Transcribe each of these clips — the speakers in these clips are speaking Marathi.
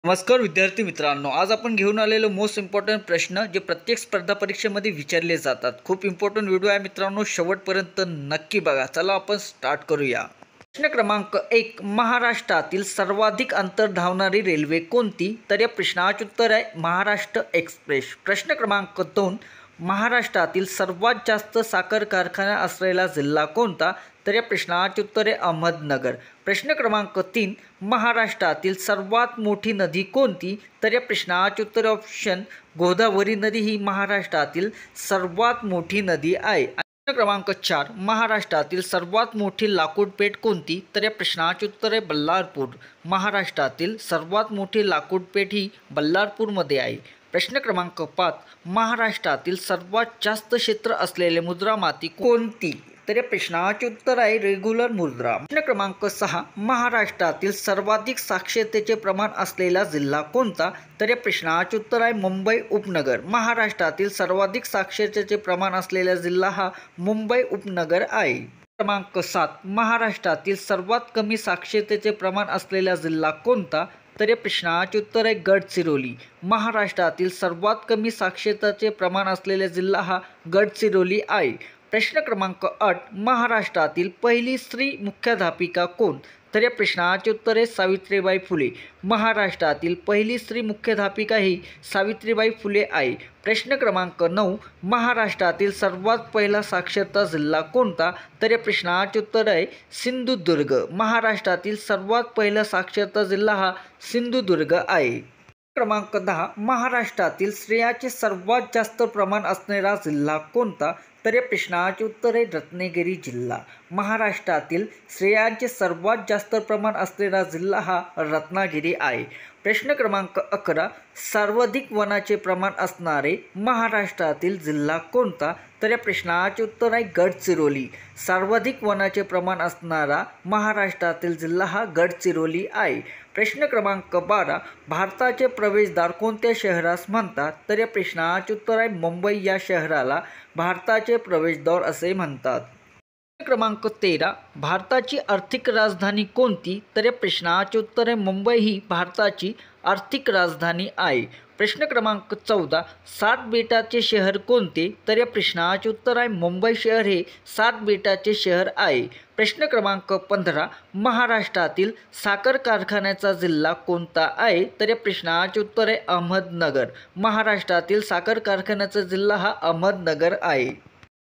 नमस्कार विद्यार्थी मित्रांनो, आज आपण घेऊन आलेलो मोस्ट इम्पॉर्टंट प्रश्न जे प्रत्येक स्पर्धा परीक्षेमध्ये विचारले जातात। खूप इम्पॉर्टंट व्हिडिओ आहे मित्रांनो, शेवटपर्यंत नक्की बघा। चला आपण स्टार्ट करूया। प्रश्न क्रमांक 1, महाराष्ट्रातील सर्वाधिक अंतर धावणारी रेल्वे कोणती? तर या प्रश्नाचे उत्तर आहे महाराष्ट्र एक्सप्रेस। प्रश्न क्रमांक 2, महाराष्ट्रातील सर्वात जास्त साखर कारखाना असलेला जिल्हा कोणता? तर या प्रश्नाचे उत्तर आहे अहमदनगर। प्रश्न क्रमांक 3, महाराष्ट्रातील सर्वात मोठी नदी कोणती? तर या प्रश्नाचे उत्तर ऑप्शन गोदावरी नदी ही महाराष्ट्रातील सर्वात मोठी नदी आहे। प्रश्न क्रमांक 4, महाराष्ट्रातील सर्वात मोठी लाकूड पेठ कोणती? तर या प्रश्नाचे उत्तर आहे बल्लारपूर। महाराष्ट्रातील सर्वात मोठी लाकूड पेठ ही बल्लारपूरमध्ये आहे। प्रश्न क्रमांक 5, महाराष्ट्रातील सर्वात जास्त क्षेत्र असलेले मुद्रा माती कोणती? तर या प्रश्नाचे उत्तर आहे रेग्युलर मुद्रा। प्रश्न क्रमांक 6, महाराष्ट्रातील सर्वाधिक साक्षरतेचे प्रमाण असलेला जिल्हा कोणता? तर या प्रश्नाचे उत्तर आहे मुंबई उपनगर। महाराष्ट्रातील सर्वाधिक साक्षरतेचे प्रमाण असलेला जिल्हा हा मुंबई उपनगर आहे। क्रमांक 7, महाराष्ट्रातील सर्वात कमी साक्षरतेचे प्रमाण असलेला जिल्हा कोणता? तर या प्रश्नाचे उत्तर आहे गडचिरोली। महाराष्ट्रातील सर्वात कमी साक्षरतेचे प्रमाण असलेला जिल्हा हा गडचिरोली आहे। प्रश्न क्रमांक 8, महाराष्ट्रातील पहिली स्त्री मुख्याध्यापिका कोण? तर या प्रश्नाचे उत्तर आहे सावित्रीबाई फुले। महाराष्ट्रातील पहिली स्त्री मुख्याध्यापिका ही सावित्रीबाई फुले आहे। प्रश्न क्रमांक 9, महाराष्ट्रातील सर्वात पहिला साक्षरता जिल्हा कोणता? तर या प्रश्नाचे उत्तर आहे सिंधुदुर्ग। महाराष्ट्रातील सर्वात पहिला साक्षरता जिल्हा हा सिंधुदुर्ग आहे। क्रमांक 10, महाराष्ट्रातील स्त्रियांचे सर्वात जास्त प्रमाण असणारा जिल्हा कोणता? तर या प्रश्नाचे उत्तर आहे रत्नागिरी जिल्हा। महाराष्ट्रातील स्त्रियांचे सर्वात जास्त प्रमाण असलेला जिल्हा हा रत्नागिरी आहे। प्रश्न क्रमांक 11, सर्वाधिक वनाचे प्रमाण असणारे महाराष्ट्रातील जिल्हा कोणता? तर या प्रश्नाचे उत्तर आहे गडचिरोली। सर्वाधिक वनाचे प्रमाण असणारा महाराष्ट्रातील जिल्हा हा गडचिरोली आहे। प्रश्न क्रमांक 12, भारताचे प्रवेशद्वार कोणत्या शहरास म्हणतात? तर या प्रश्नाचे उत्तर आहे मुंबई या शहराला भारताचे प्रवेशद्वार असे म्हणतात। क्रमांक 13, भारताची आर्थिक राजधानी कोणती? तर या प्रश्नाचे उत्तर आहे मुंबई ही भारताची आर्थिक राजधानी आहे। प्रश्न क्रमांक 14, 7 बेटाचे शहर कोणते? तर या प्रश्नाचे उत्तर आहे मुंबई शहर हे 7 बेटाचे शहर आहे। प्रश्न क्रमांक 15, महाराष्ट्रातील साखर कारखान्याचा जिल्हा कोणता आहे? तर या प्रश्नाचे उत्तर आहे अहमदनगर। महाराष्ट्रातील साखर कारखान्याचा जिल्हा हा अहमदनगर आहे।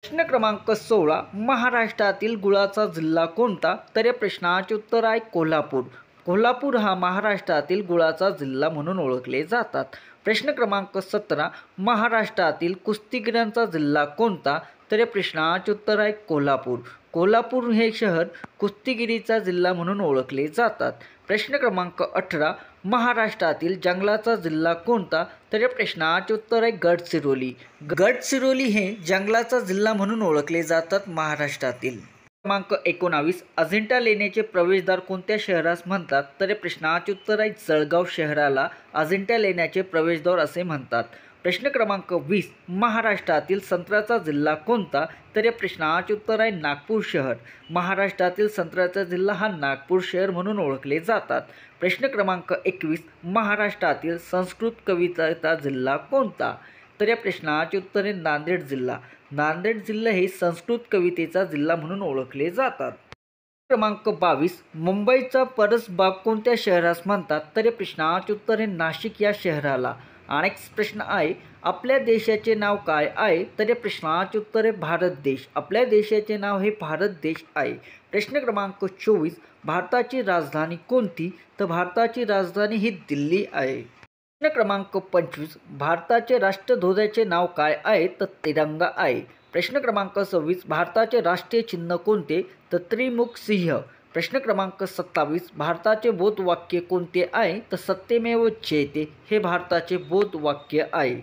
प्रश्न क्रमांक 16, महाराष्ट्रातील गुळाचा जिल्हा कोणता? तर या प्रश्नाचे उत्तर आहे कोल्हापूर। कोल्हापूर हा महाराष्ट्रातील गुळाचा जिल्हा म्हणून ओळखले जातात। प्रश्न क्रमांक 17, महाराष्ट्रातील कुस्तीगिरांचा जिल्हा कोणता? तर या प्रश्नाचे उत्तर आहे कोल्हापूर। कोल्हापूर हे शहर कुस्तीगिरीचा जिल्हा म्हणून ओळखले जातात। प्रश्न क्रमांक 18, महाराष्ट्रातील जंगलाचा जिल्हा कोणता? तर या प्रश्नाचे उत्तर आहे गडचिरोली। गडचिरोली हे जंगलाचा जिल्हा म्हणून ओळखले जातात महाराष्ट्रातील। क्रमांक 19, अजिंठा लेण्याचे प्रवेशद्वार कोणत्या शहरास म्हणतात? तर या प्रश्नाचे उत्तर आहे जळगाव शहराला अजिंठा लेण्याचे प्रवेशद्वार असे म्हणतात। प्रश्न क्रमांक 20, महाराष्ट्रातील संत्र्याचा जिल्हा कोणता? तर या प्रश्नाचे उत्तर आहे नागपूर शहर। महाराष्ट्रातील संत्र्याचा जिल्हा हा नागपूर शहर म्हणून ओळखले जातात। प्रश्न क्रमांक 21, महाराष्ट्रातील संस्कृत कवितेचा जिल्हा कोणता? तर या प्रश्नाचे उत्तर आहे नांदेड जिल्हा। नांदेड जिल्हा हे संस्कृत कवितेचा जिल्हा म्हणून ओळखले जातात। क्रमांक 22, मुंबईचा परसबाग कोणत्या शहरास म्हणतात? तर या प्रश्नाचे उत्तर आहे नाशिक या शहराला। आणि प्रश्न आहे, आपल्या देशाचे नाव काय आहे? तर या प्रश्नाचे उत्तर आहे भारत देश। आपल्या देशाचे नाव हे भारत देश आहे। प्रश्न क्रमांक 24, भारताची राजधानी कोणती? तर भारताची राजधानी ही दिल्ली आहे। प्रश्न क्रमांक 25, भारताचे राष्ट्रध्वजाचे नाव काय आहे? तर तिरंगा आहे। प्रश्न क्रमांक 26, भारताचे राष्ट्रीय चिन्ह कोणते? तर त्रिमुख सिंह। प्रश्न क्रमांक 27, भारताचे बोध वाक्य कोणते आहे? तर सत्यमेव जयते हे भारताचे बोध वाक्य आहे।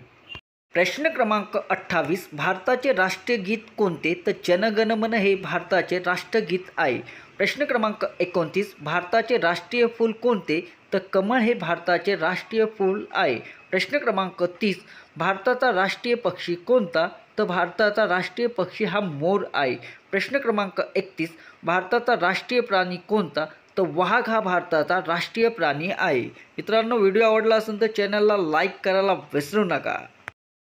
प्रश्न क्रमांक 28, भारताचे राष्ट्रीय गीत कोणते? तर जनगण मन हे भारताचे राष्ट्रगीत आहे। प्रश्न क्रमांक 29, भारताचे राष्ट्रीय फूल कोणते? तर कमळ हे भारताचे राष्ट्रीय फूल आहे। प्रश्न क्रमांक 30, भारताचा राष्ट्रीय पक्षी कोणता? तर भारताचा राष्ट्रीय पक्षी हा मोर आहे। प्रश्न क्रमांक 31, भारताचा राष्ट्रीय प्राणी कोणता? तर वाघ हा भारताचा राष्ट्रीय प्राणी आहे. मित्रांनो, व्हिडिओ आवडला असेल तर चॅनलला लाईक करायला विसरू नका.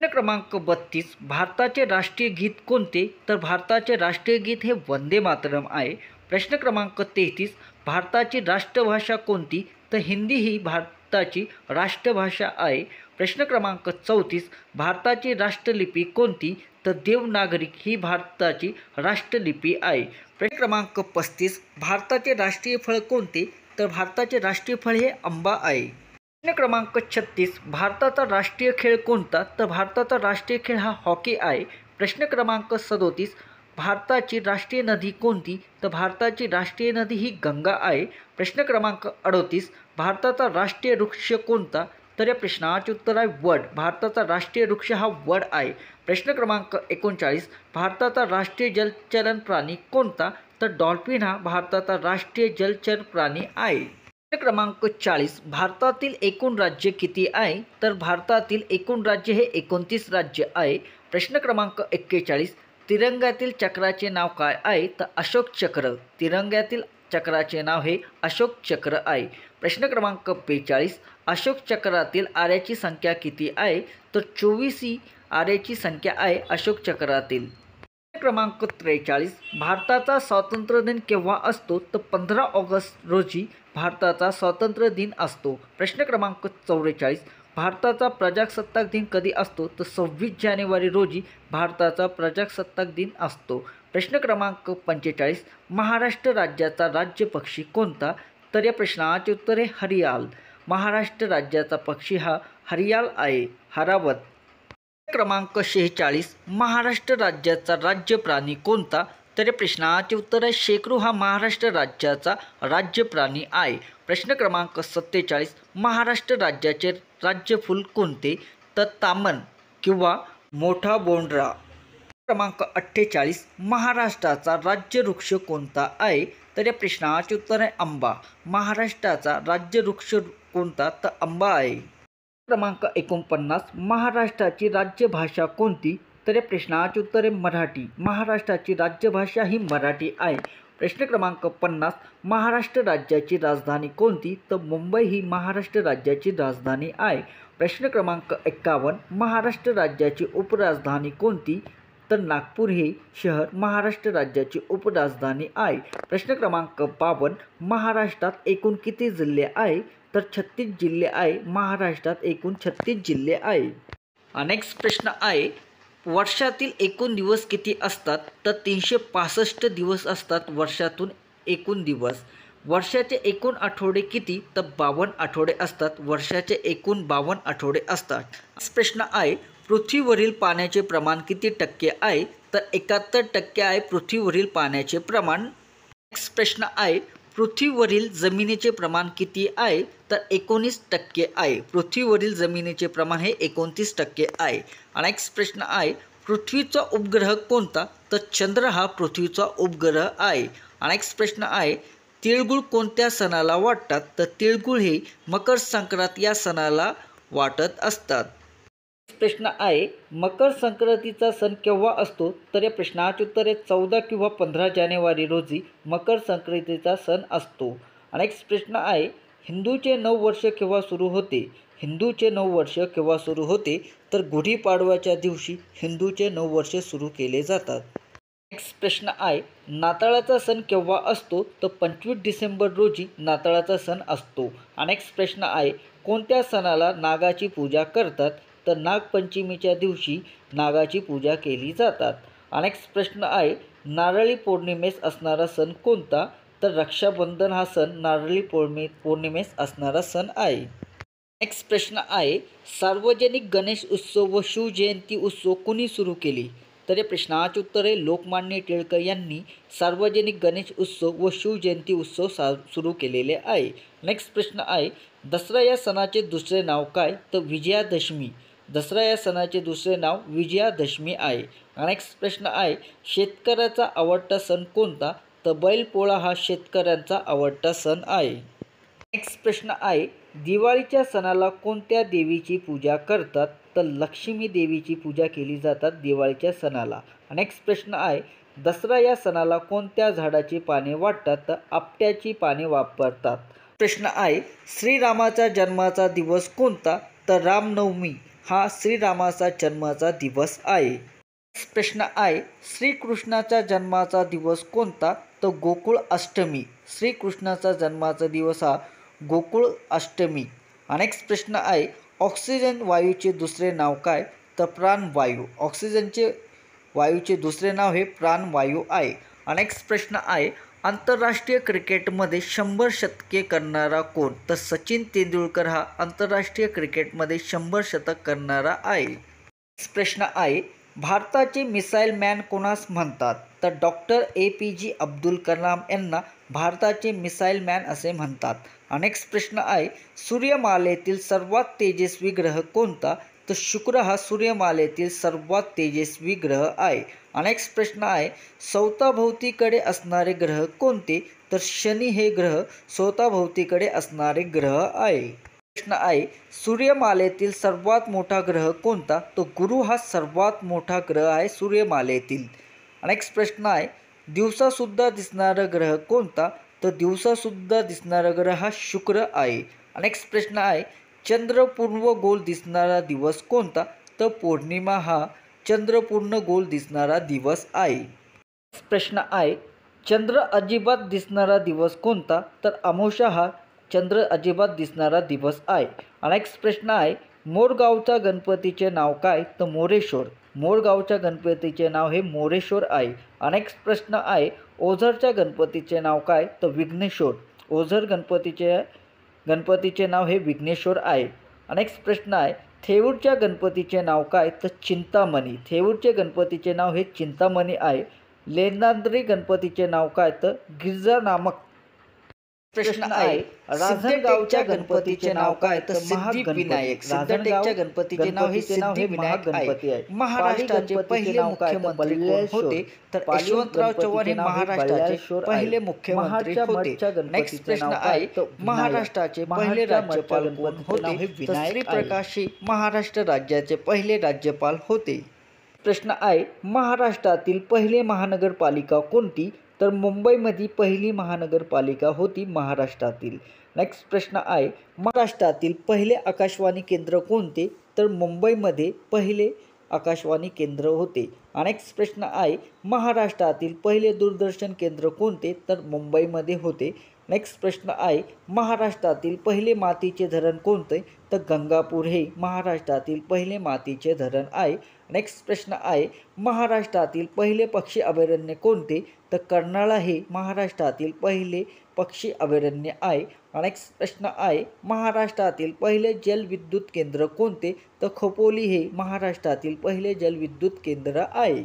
प्रश्न क्रमांक 32, भारताचे राष्ट्रीय गीत कोणते? तर भारताचे राष्ट्रीय गीत हे वंदे मातरम आहे. प्रश्न क्रमांक 33, भारताची राष्ट्रभाषा कोणती? तर हिंदी ही भारताची राष्ट्रभाषा आहे. प्रश्न क्रमांक 34, भारताची राष्ट्रलिपी कोणती? तर देवनागरी ही भारताची राष्ट्रलिपी आहे. प्रश्न क्रमांक 35, भारताचे राष्ट्रीय फळ कोणते? तर भारताचे राष्ट्रीय फळ हे आंबा आहे. प्रश्न क्रमांक 36, भारताचा राष्ट्रीय खेळ कोणता? तर भारताचा राष्ट्रीय खेळ हा हॉकी आहे. प्रश्न क्रमांक 37, भारताची राष्ट्रीय नदी कोणती? तर भारताची राष्ट्रीय नदी ही गंगा आहे. प्रश्न क्रमांक 38, भारताचा राष्ट्रीय वृक्ष कोणता? तर या प्रश्नाचे उत्तर आहे वड. भारताचा राष्ट्रीय वृक्ष हा वड आहे. प्रश्न क्रमांक 39, भारताचा राष्ट्रीय जलचरण प्राणी कोणता? तर डॉल्फिन हा भारताचा राष्ट्रीय जलचर प्राणी आहे. प्रश्न क्रमांक 40, भारतातील एकूण राज्य किती आहे? तर भारतातील एकूण राज्य हे 29 राज्य आहे. प्रश्न क्रमांक 41, तिरंग्यातील चक्राचे नाव काय आहे? तर अशोक चक्र. तिरंग्यातील चक्राचे नाव हे अशोक चक्र आहे. प्रश्न क्रमांक 42, अशोक चक्रातील आऱ्याची संख्या किती आहे? तर 24 ही आऱ्याची संख्या आहे अशोक चक्रातील. क्रमांक 43, भारताचा स्वातंत्र्य दिन केव्हा असतो? तर 15 ऑगस्ट रोजी भारताचा स्वातंत्र्य दिन असतो. प्रश्न क्रमांक 44, भारताचा प्रजासत्ताक दिन कधी असतो? तर 26 जानेवारी रोजी भारताचा प्रजासत्ताक दिन असतो. प्रश्न क्रमांक 45, महाराष्ट्र राज्याचा राज्य पक्षी कोणता? तर या प्रश्नाचे उत्तर आहे हरियाल. महाराष्ट्र राज्याचा पक्षी हा हरियाल आहे, हरावत. क्रमांक 46, महाराष्ट्र राज्याचा राज्य प्राणी कोणता? तर या प्रश्नाचे उत्तर आहे शेकरू हा महाराष्ट्र राज्याचा राज्य प्राणी आहे. प्रश्न क्रमांक 47, महाराष्ट्र राज्याचे राज्य फूल कोणते? तर तामन किंवा मोठा बोंडरा. क्रमांक 48, महाराष्ट्राचा राज्य वृक्ष कोणता आहे? तर या प्रश्नाचे उत्तर आहे आंबा. महाराष्ट्राचा राज्य वृक्ष कोणता? तर आंबा आहे. क्रमांक 49, महाराष्ट्राची राज्यभाषा कोणती? तर या प्रश्नाचे उत्तर आहे मराठी. महाराष्ट्राची राज्यभाषा ही मराठी आहे. प्रश्न क्रमांक 50, महाराष्ट्र राज्याची राजधानी कोणती? तर मुंबई ही महाराष्ट्र राज्याची राजधानी आहे. प्रश्न क्रमांक 51, महाराष्ट्र राज्याची उपराजधानी कोणती? तर नागपूर हे शहर महाराष्ट्र राज्याची उपराजधानी आहे. प्रश्न क्रमांक 52, महाराष्ट्रात एकूण किती जिल्हे आहे? तर 36 जिल्हे आहे. महाराष्ट्रात एकूण 36 जिल्हे आहे. नेक्स्ट प्रश्न आहे, वर्षातील एकूण दिवस किती असतात? तर 365 दिवस असतात वर्षातून एकूण दिवस. वर्षाचे एकूण आठवडे किती? तर 52 आठवडे असतात. वर्षाचे एकूण 52 आठवडे असतात. प्रश्न आहे, पृथ्वीवरील पाण्याचे प्रमाण किती टक्के आहे? तर 71% आहे पृथ्वीवरील पाण्याचे प्रमाण. नेक्स्ट प्रश्न आहे, पृथ्वीवरील जमिनीचे प्रमाण किती आहे? तर 19% आहे. पृथ्वीवरील जमिनीचे प्रमाण हे 29% आहे. नेक्स्ट प्रश्न आहे, पृथ्वीचा उपग्रह कोणता? तर चंद्र हा पृथ्वीचा उपग्रह आहे. नेक्स्ट प्रश्न आहे, तिळगुळ कोणत्या सणाला वाटतात? तर तिळगुळ हे मकर संक्रांत या सणाला वाटत असतात. प्रश्न आहे, मकर संक्रांतीचा सण केव्हा असतो? तर या प्रश्नाचे उत्तर आहे 14 किंवा 15 जानेवारी रोजी मकर संक्रांतीचा सण असतो. नेक्स्ट प्रश्न आहे, हिंदूचे नववर्ष केव्हा सुरू होते? हिंदूचे नववर्ष केव्हा सुरू होते? तर गुढीपाडव्याच्या दिवशी हिंदूचे नववर्ष सुरू केले जातात. नेक्स्ट प्रश्न आहे, नाताळाचा सण केव्हा असतो? तर 25 डिसेंबर रोजी नाताळाचा सण असतो. नेक्स्ट प्रश्न आहे, कोणत्या सणाला नागाची पूजा करतात? तर नागपंचमीच्या दिवशी नागाची पूजा केली जातात. नेक्स्ट प्रश्न आहे, नारळी पौर्णिमेस असणारा सण कोणता? तर रक्षाबंधन हा सण नारळी पौर्णिमेस असणारा सण आहे. नेक्स्ट प्रश्न आहे, सार्वजनिक गणेश उत्सव व शिवजयंती उत्सव कुणी सुरू केले? तर या प्रश्नाचे उत्तर आहे लोकमान्य टिळक यांनी सार्वजनिक गणेश उत्सव व शिवजयंती उत्सव सुरू केलेले आहे. नेक्स्ट प्रश्न आहे, दसरा या सणाचे दुसरे नाव काय? तर विजयादशमी. दसरा या सणाचे दुसरे नाव विजयादशमी आहे. नेक्स्ट प्रश्न आहे, शेतकऱ्याचा आवडता सण कोणता? तर बैलपोळा हा शेतकऱ्यांचा आवडता सण आहे. नेक्स्ट प्रश्न आहे, दिवाळीच्या सणाला कोणत्या देवीची पूजा करतात? तर लक्ष्मी देवीची पूजा केली जातात दिवाळीच्या सणाला. नेक्स्ट प्रश्न आहे, दसरा या सणाला कोणत्या झाडाची पाने वाटतात? तर आपट्याची पाने वापरतात. प्रश्न आहे, श्रीरामाच्या जन्माचा दिवस कोणता? तर रामनवमी हा श्रीरामाचा जन्माचा दिवस आहे. प्रश्न आहे, श्रीकृष्णाच्या जन्माचा दिवस कोणता? तर गोकुळ अष्टमी. श्रीकृष्णाचा जन्माचा दिवस हा गोकुळ अष्टमी. नेक्स्ट प्रश्न आहे, ऑक्सिजन वायूचे दुसरे नाव काय? तर प्राणवायू. ऑक्सिजनचे वायूचे दुसरे नाव हे प्राणवायू आहे. नेक्स्ट प्रश्न आहे, आंतरराष्ट्रीय क्रिकेटमध्ये 100 शतके करणारा कोण? तर सचिन तेंडुलकर हा आंतरराष्ट्रीय क्रिकेटमध्ये 100 शतक करणारा आहे. प्रश्न आहे, भारताचे मिसाईल मॅन कोणास म्हणतात? तर डॉक्टर APJ अब्दुल कलाम यांना भारताचे मिसाईल मॅन असे म्हणतात. नेक्स्ट प्रश्न आहे, सूर्यमालेतील सर्वात तेजस्वी ग्रह कोणता? तर शुक्र हा सूर्यमालेतील सर्वात तेजस्वी ग्रह आहे. नेक्स्ट प्रश्न आहे, स्वतःभोवतीकडे असणारे ग्रह कोणते? तर शनी हे ग्रह स्वतःभोवतीकडे असणारे ग्रह आहे. प्रश्न आहे, सूर्यमालेतील सर्वात मोठा ग्रह कोणता? तो गुरु हा सर्वात मोठा ग्रह आहे सूर्यमालेतील. नेक्स्ट प्रश्न आहे, दिवसासुद्धा दिसणारा ग्रह कोणता? तर दिवसासुद्धा दिसणारा ग्रह हा शुक्र आहे. नेक्स्ट प्रश्न आहे, चंद्र पूर्ण गोल दिसणारा दिवस कोणता? तर पौर्णिमा हा चंद्र पूर्ण गोल दिसणारा दिवस आहे. प्रश्न आहे, चंद्र अजिबात दिसणारा दिवस कोणता? तर अमावस्या हा चंद्र अजिबात दिसणारा दिवस आहे. नेक्स्ट प्रश्न आहे, मोरगावच्या गणपतीचे नाव काय? तर मोरेश्वर. मोरगावच्या गणपतीचे नाव हे मोरेश्वर आहे. नेक्स्ट प्रश्न आहे, ओझरच्या गणपतीचे नाव काय? तर विघ्नेश्वर. ओझर गणपतीचे नाव हे विघ्नेश्वर आहे. नेक्स्ट प्रश्न आहे, थेऊरच्या गणपतीचे नाव काय? तर चिंतामणी. थेऊरचे गणपतीचे नाव हे चिंतामणी आहे. लेंदाद्री गणपतीचे नाव काय? तर गिरजा नामक. प्रश्न आहे, रांजणगावच्या गणपतीचे नाव काय? तर सिद्धिविनायक. सिद्धटेकच्या गणपतीचे नाव हे सिद्धिविनायक आहे. महाराष्ट्राचे पहिले मुख्यमंत्री कोण होते? तर यशवंतराव चव्हाण हे महाराष्ट्राचे पहिले मुख्यमंत्री होते. नेक्स्ट प्रश्न आहे, महाराष्ट्राचे पहिले राज्यपाल कोण होते? तर श्रीप्रकाश हे महाराष्ट्र राज्याचे पहिले राज्यपाल होते. प्रश्न आहे, महाराष्ट्रातील पहिले महानगरपालिका कोणती? तर मुंबईमध्ये पहिली महानगरपालिका होती महाराष्ट्रातील. नेक्स्ट प्रश्न आहे, महाराष्ट्रातील पहिले आकाशवाणी केंद्र कोणते? तर मुंबईमध्ये पहिले आकाशवाणी केंद्र होते. नेक्स्ट प्रश्न आहे, महाराष्ट्रातील पहिले दूरदर्शन केंद्र कोणते? तर मुंबईमध्ये होते. नेक्स्ट प्रश्न आहे, महाराष्ट्रातील पहिले मातीचे धरण कोणते? तर गंगापूर हे महाराष्ट्रातील पहिले मातीचे धरण आहे. नेक्स्ट प्रश्न आहे, महाराष्ट्रातील पहिले पक्षी अभयारण्य कोणते? तर कर्नाळा हे महाराष्ट्रातील पहिले पक्षी अभयारण्य आहे. नेक्स्ट प्रश्न आहे, महाराष्ट्रातील पहिले जलविद्युत केंद्र कोणते? तर खोपोली हे महाराष्ट्रातील पहिले जलविद्युत केंद्र आहे.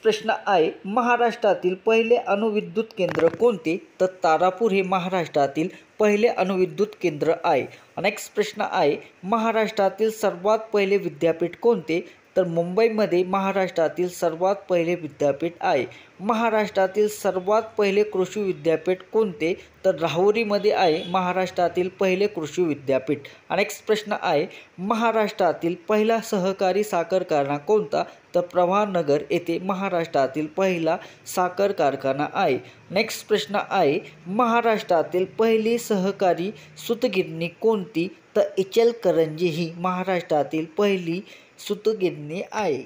प्रश्न आहे, महाराष्ट्रातील पहिले अणुविद्युत केंद्र कोणते? तर तारापूर हे महाराष्ट्रातील पहिले अणुविद्युत केंद्र आहे. नेक्स्ट प्रश्न आहे, महाराष्ट्रातील सर्वात पहिले विद्यापीठ कोणते? तर मुंबईमध्ये महाराष्ट्रातील सर्वात पहिले विद्यापीठ आहे. महाराष्ट्रातील सर्वात पहिले कृषी विद्यापीठ कोणते? तर राहुरीमध्ये आहे महाराष्ट्रातील पहिले कृषी विद्यापीठ. नेक्स्ट प्रश्न आहे, महाराष्ट्रातील पहिला सहकारी साखर कारखाना कोणता? तर प्रभानगर येथे महाराष्ट्रातील पहिला साखर कारखाना आहे. नेक्स्ट प्रश्न आहे, महाराष्ट्रातील पहिली सहकारी सूतगिरणी कोणती? तर इचलकरंजी ही महाराष्ट्रातील पहिली सूतगिरणी आहे.